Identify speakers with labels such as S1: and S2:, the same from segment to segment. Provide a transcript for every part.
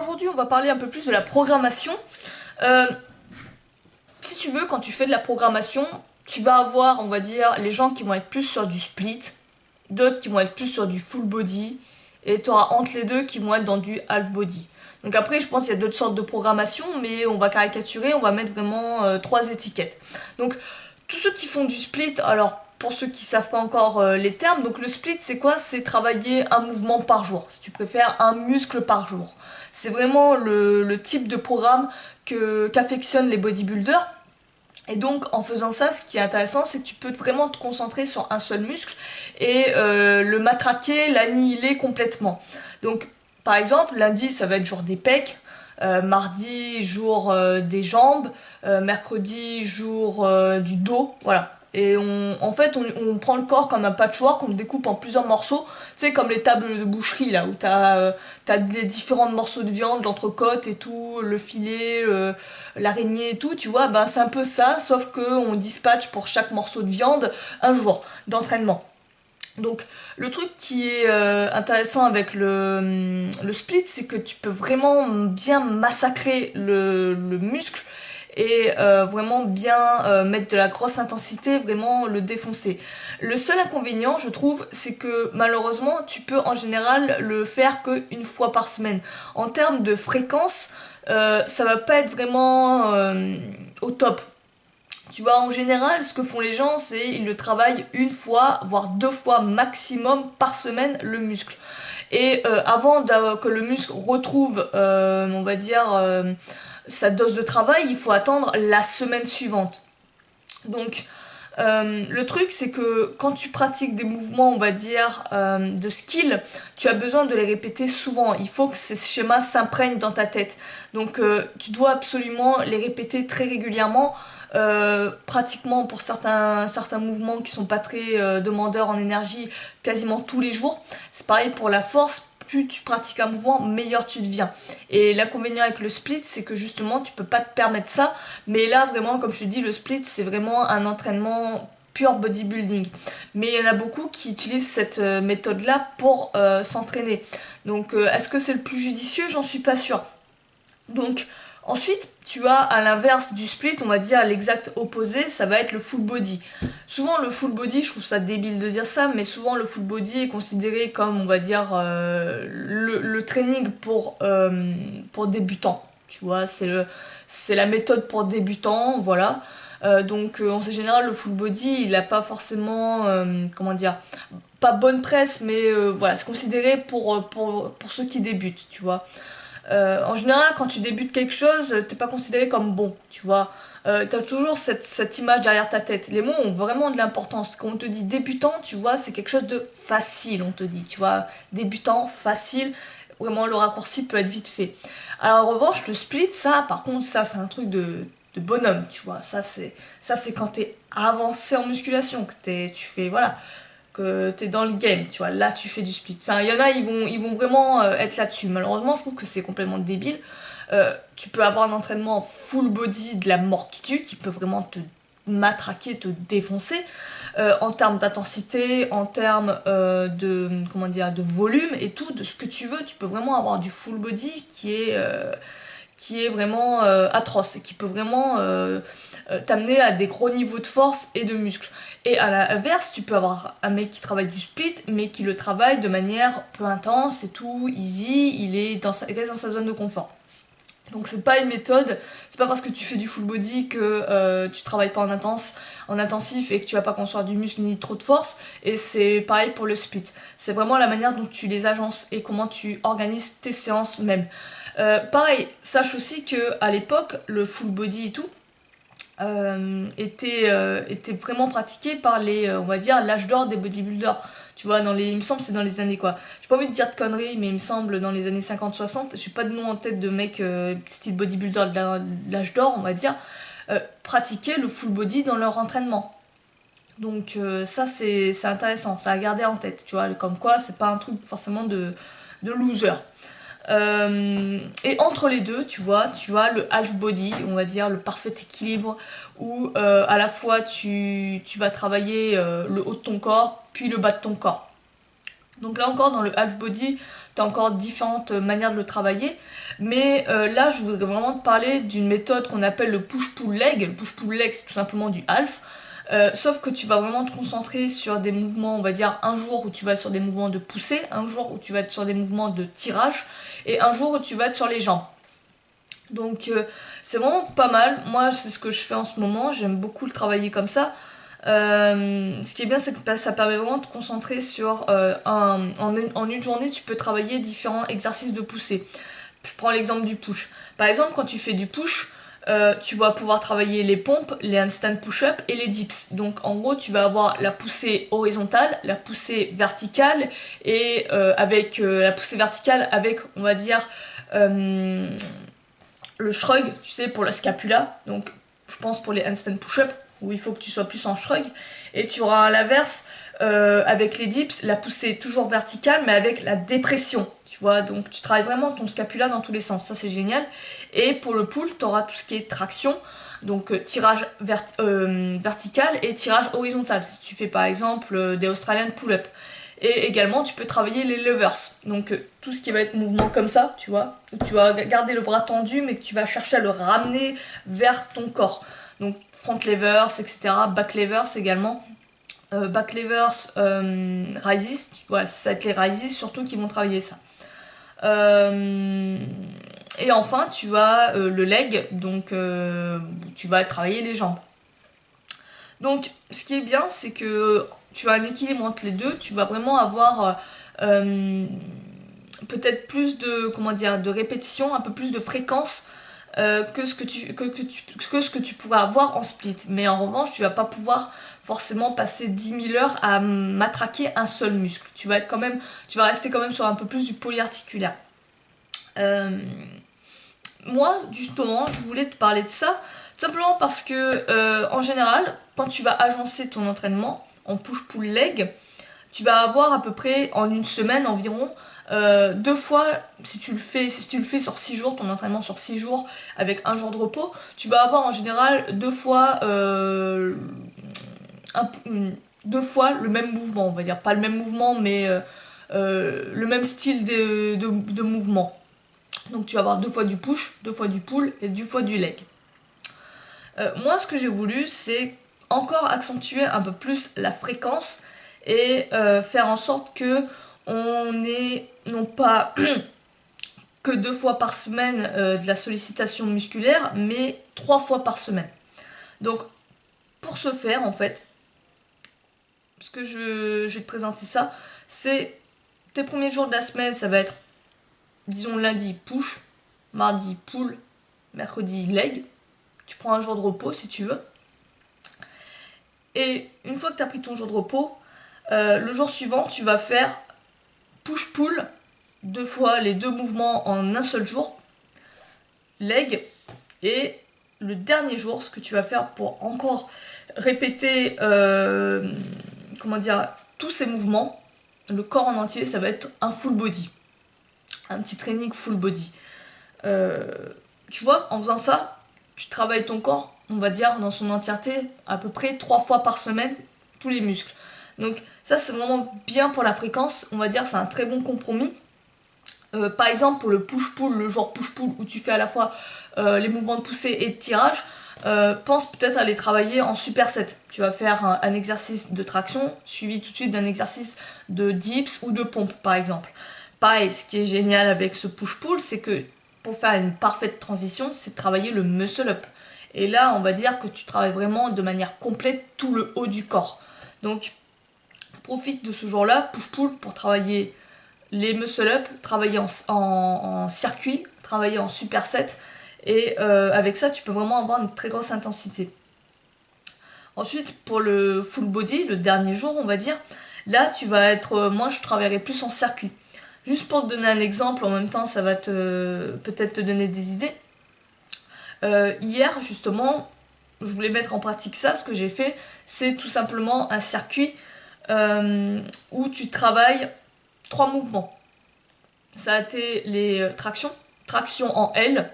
S1: aujourd'hui, on va parler un peu plus de la programmation. Euh, Si tu veux, quand tu fais de la programmation, tu vas avoir, on va dire, les gens qui vont être plus sur du split, d'autres qui vont être plus sur du full body, et tu auras entre les deux qui vont être dans du half body. Donc après, je pense qu'il y a d'autres sortes de programmation, mais on va caricaturer, on va mettre vraiment trois étiquettes. Donc, tous ceux qui font du split, alors pour ceux qui savent pas encore les termes, donc le split c'est quoi? C'est travailler un mouvement par jour, si tu préfères un muscle par jour. C'est vraiment le type de programme qu'affectionnent les bodybuilders. Et donc en faisant ça, ce qui est intéressant, c'est que tu peux vraiment te concentrer sur un seul muscle et le matraquer, l'annihiler complètement. Donc par exemple, lundi ça va être jour des pecs, mardi jour des jambes, mercredi jour du dos, voilà. Et en fait, on prend le corps comme un patchwork, on le découpe en plusieurs morceaux, tu sais, comme les tables de boucherie, là, où t'as les différents morceaux de viande, l'entrecôte et tout, le filet, l'araignée et tout, tu vois, ben c'est un peu ça, sauf que on dispatche pour chaque morceau de viande un jour d'entraînement. Donc le truc qui est intéressant avec le split, c'est que tu peux vraiment bien massacrer le muscle et vraiment bien mettre de la grosse intensité, vraiment le défoncer. Le seul inconvénient, je trouve, c'est que malheureusement, tu peux en général le faire qu'une fois par semaine. En termes de fréquence, ça va pas être vraiment au top. Tu vois, en général, ce que font les gens, c'est ils le travaillent une fois, voire deux fois maximum par semaine le muscle. Et avant que le muscle retrouve, on va dire, sa dose de travail, il faut attendre la semaine suivante. Donc, le truc, c'est que quand tu pratiques des mouvements, on va dire, de skill, tu as besoin de les répéter souvent. Il faut que ces schémas s'imprègnent dans ta tête. Donc, tu dois absolument les répéter très régulièrement. Pratiquement pour certains mouvements qui sont pas très demandeurs en énergie, quasiment tous les jours. C'est pareil pour la force, plus tu pratiques un mouvement, meilleur tu deviens. Et l'inconvénient avec le split, c'est que justement tu peux pas te permettre ça, mais là vraiment, comme je te dis, le split c'est vraiment un entraînement pure bodybuilding. Mais il y en a beaucoup qui utilisent cette méthode-là pour s'entraîner. Donc est-ce que c'est le plus judicieux? J'en suis pas sûre. Donc ensuite, tu as à l'inverse du split, on va dire l'exact opposé, ça va être le full body. Souvent le full body, je trouve ça débile de dire ça, mais souvent le full body est considéré comme, on va dire, le training pour débutants. Tu vois, c'est la méthode pour débutants, voilà. Donc en général, le full body, il n'a pas forcément, comment dire, pas bonne presse, mais voilà, c'est considéré pour ceux qui débutent, tu vois. En général, quand tu débutes quelque chose, t'es pas considéré comme bon, tu vois. T'as toujours cette image derrière ta tête. Les mots ont vraiment de l'importance. Quand on te dit débutant, tu vois, c'est quelque chose de facile, on te dit, tu vois. Débutant, facile, vraiment le raccourci peut être vite fait. Alors en revanche, le split, ça, par contre, ça, c'est un truc de bonhomme, tu vois. Ça, c'est quand t'es avancé en musculation, tu fais, voilà, que t'es dans le game, tu vois, là tu fais du split. Enfin, il y en a, ils vont vraiment être là-dessus. Malheureusement, je trouve que c'est complètement débile. Tu peux avoir un entraînement full body de la mort qui tue, qui peut vraiment te matraquer, te défoncer, en termes d'intensité, en termes de, comment dire, de volume et tout, de ce que tu veux. Tu peux vraiment avoir du full body qui est vraiment atroce et qui peut vraiment t'amener à des gros niveaux de force et de muscles. Et à l'inverse, tu peux avoir un mec qui travaille du split, mais qui le travaille de manière peu intense et tout, easy, il reste dans sa zone de confort. Donc c'est pas une méthode, c'est pas parce que tu fais du full body que tu travailles pas en intensif et que tu vas pas construire du muscle ni trop de force. Et c'est pareil pour le split. C'est vraiment la manière dont tu les agences et comment tu organises tes séances même. Pareil, sache aussi que à l'époque, le full body et tout, était vraiment pratiqué par on va dire, l'âge d'or des bodybuilders. Tu vois, il me semble que c'est dans les années quoi. J'ai pas envie de dire de conneries, mais il me semble dans les années 50-60, j'ai pas de nom en tête de mec style bodybuilder de l'âge d'or, on va dire, pratiquaient le full body dans leur entraînement. Donc ça c'est intéressant, ça à garder en tête, tu vois, comme quoi c'est pas un truc forcément de loser. Et entre les deux, tu as le half body, on va dire le parfait équilibre, où à la fois tu vas travailler le haut de ton corps, puis le bas de ton corps. Donc là encore dans le half body, tu as encore différentes manières de le travailler. Mais là je voudrais vraiment te parler d'une méthode qu'on appelle le push-pull leg. Le push-pull leg c'est tout simplement du half. Sauf que tu vas vraiment te concentrer sur des mouvements, on va dire un jour où tu vas sur des mouvements de poussée, un jour où tu vas être sur des mouvements de tirage, et un jour où tu vas être sur les jambes. Donc c'est vraiment pas mal. Moi c'est ce que je fais en ce moment, j'aime beaucoup le travailler comme ça. Ce qui est bien, c'est que ça permet vraiment de te concentrer sur en une journée, tu peux travailler différents exercices de poussée. Je prends l'exemple du push. Par exemple, quand tu fais du push, tu vas pouvoir travailler les pompes, les handstand push-up et les dips. Donc en gros, tu vas avoir la poussée horizontale, la poussée verticale et avec la poussée verticale avec, on va dire, le shrug, tu sais, pour la scapula. Donc je pense pour les handstand push-up où il faut que tu sois plus en shrug, et tu auras à l'inverse avec les dips la poussée toujours verticale mais avec la dépression, tu vois, donc tu travailles vraiment ton scapula dans tous les sens, ça c'est génial. Et pour le pull tu auras tout ce qui est traction, donc tirage vertical et tirage horizontal si tu fais par exemple des Australian pull-up. Et également, tu peux travailler les levers. Donc, tout ce qui va être mouvement comme ça, tu vois, où tu vas garder le bras tendu, mais que tu vas chercher à le ramener vers ton corps. Donc, front levers, etc. Back levers également. Back levers, rises. Voilà, ça va être les rises surtout qui vont travailler ça. Et enfin, tu as le leg, donc tu vas travailler les jambes. Donc, ce qui est bien, c'est que tu as un équilibre entre les deux. Tu vas vraiment avoir peut-être plus de, comment dire, de répétitions, un peu plus de fréquence que ce que tu pourrais avoir en split. Mais en revanche, tu vas pas pouvoir forcément passer 10 000 heures à matraquer un seul muscle. Tu vas rester quand même sur un peu plus du polyarticulaire. Euh, Moi, justement, je voulais te parler de ça, tout simplement parce que, en général, quand tu vas agencer ton entraînement en push-pull-leg, tu vas avoir à peu près en une semaine environ 2 fois, si tu le fais sur 6 jours, ton entraînement sur 6 jours avec un jour de repos, tu vas avoir en général 2 fois, un- 2 fois le même mouvement, on va dire. Pas le même mouvement, mais le même style de mouvement. Donc tu vas avoir 2 fois du push, 2 fois du pull et 2 fois du leg. Moi, ce que j'ai voulu, c'est encore accentuer un peu plus la fréquence et faire en sorte que on ait non pas que 2 fois par semaine de la sollicitation musculaire, mais 3 fois par semaine. Donc, pour ce faire, en fait, ce que je vais te présenter ça, c'est tes premiers jours de la semaine, ça va être, disons, lundi push, mardi pull, mercredi leg. Tu prends un jour de repos si tu veux. Et une fois que tu as pris ton jour de repos, le jour suivant, tu vas faire push-pull, 2 fois les 2 mouvements en un seul jour, leg, et le dernier jour, ce que tu vas faire pour encore répéter, comment dire, tous ces mouvements, le corps en entier, ça va être un full body, un petit training full body. Euh, Tu vois, en faisant ça, tu travailles ton corps, on va dire, dans son entièreté, à peu près 3 fois par semaine, tous les muscles. Donc ça, c'est vraiment bien pour la fréquence, on va dire, c'est un très bon compromis. Par exemple, pour le push-pull, le genre push-pull, où tu fais à la fois les mouvements de poussée et de tirage, pense peut-être à les travailler en superset. Tu vas faire un exercice de traction, suivi tout de suite d'un exercice de dips ou de pompe, par exemple. Pareil, ce qui est génial avec ce push-pull, c'est que pour faire une parfaite transition, c'est de travailler le muscle-up. Et là, on va dire que tu travailles vraiment de manière complète tout le haut du corps. Donc, profite de ce jour-là, push-pull, pour travailler les muscle-up, travailler en circuit, travailler en superset. Et avec ça, tu peux vraiment avoir une très grosse intensité. Ensuite, pour le full body, le dernier jour, on va dire, là, tu vas être... moi, je travaillerai plus en circuit. Juste pour te donner un exemple, en même temps, ça va peut-être te donner des idées. Hier, justement, je voulais mettre en pratique ça. Ce que j'ai fait, c'est tout simplement un circuit où tu travailles 3 mouvements. Ça a été les tractions. Traction en L.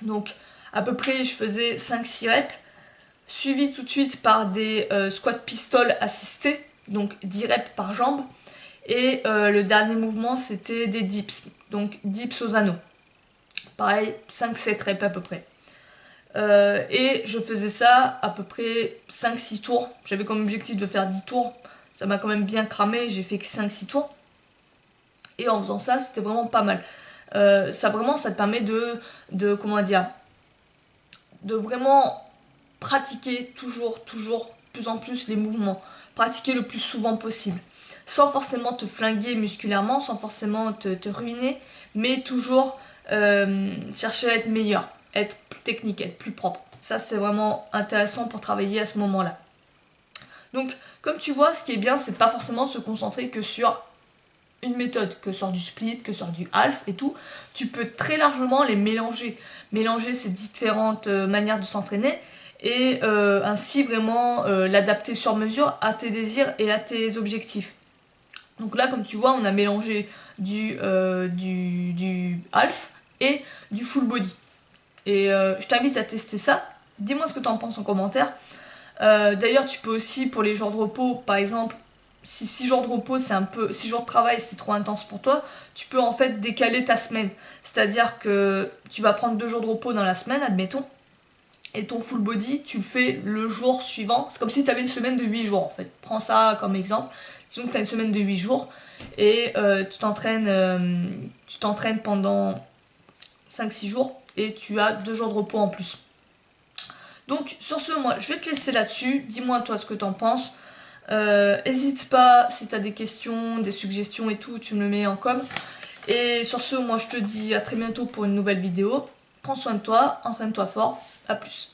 S1: Donc, à peu près, je faisais 5-6 reps. Suivi tout de suite par des squats pistoles assistés. Donc, 10 reps par jambe. Et le dernier mouvement, c'était des dips. Donc dips aux anneaux. Pareil, 5-7 reps à peu près. Et je faisais ça à peu près 5-6 tours. J'avais comme objectif de faire 10 tours. Ça m'a quand même bien cramé, j'ai fait que 5-6 tours. Et en faisant ça, c'était vraiment pas mal. Ça te permet de comment dire, de vraiment pratiquer toujours, plus en plus les mouvements. Pratiquer le plus souvent possible. Sans forcément te flinguer musculairement, sans forcément te ruiner, mais toujours chercher à être meilleur, être plus technique, être plus propre. Ça, c'est vraiment intéressant pour travailler à ce moment-là. Donc, comme tu vois, ce qui est bien, c'est pas forcément de se concentrer que sur une méthode, que sur du split, que sur du half et tout. Tu peux très largement les mélanger. Mélanger ces différentes manières de s'entraîner et ainsi vraiment l'adapter sur mesure à tes désirs et à tes objectifs. Donc là, comme tu vois, on a mélangé du half et du full body. Et je t'invite à tester ça. Dis-moi ce que tu en penses en commentaire. D'ailleurs, tu peux aussi, pour les jours de repos, par exemple, si 6 jours de repos, c'est un peu, 6 jours de travail, c'est trop intense pour toi, tu peux en fait décaler ta semaine. C'est-à-dire que tu vas prendre 2 jours de repos dans la semaine, admettons, et ton full body, tu le fais le jour suivant. C'est comme si tu avais une semaine de 8 jours en fait. Prends ça comme exemple. Disons que tu as une semaine de 8 jours et tu t'entraînes pendant 5-6 jours et tu as 2 jours de repos en plus. Donc sur ce, moi je vais te laisser là-dessus. Dis-moi toi ce que t'en penses. N'hésite pas si tu as des questions, des suggestions et tout, tu me le mets en com. Et sur ce, moi je te dis à très bientôt pour une nouvelle vidéo. Prends soin de toi, entraîne-toi fort, à plus.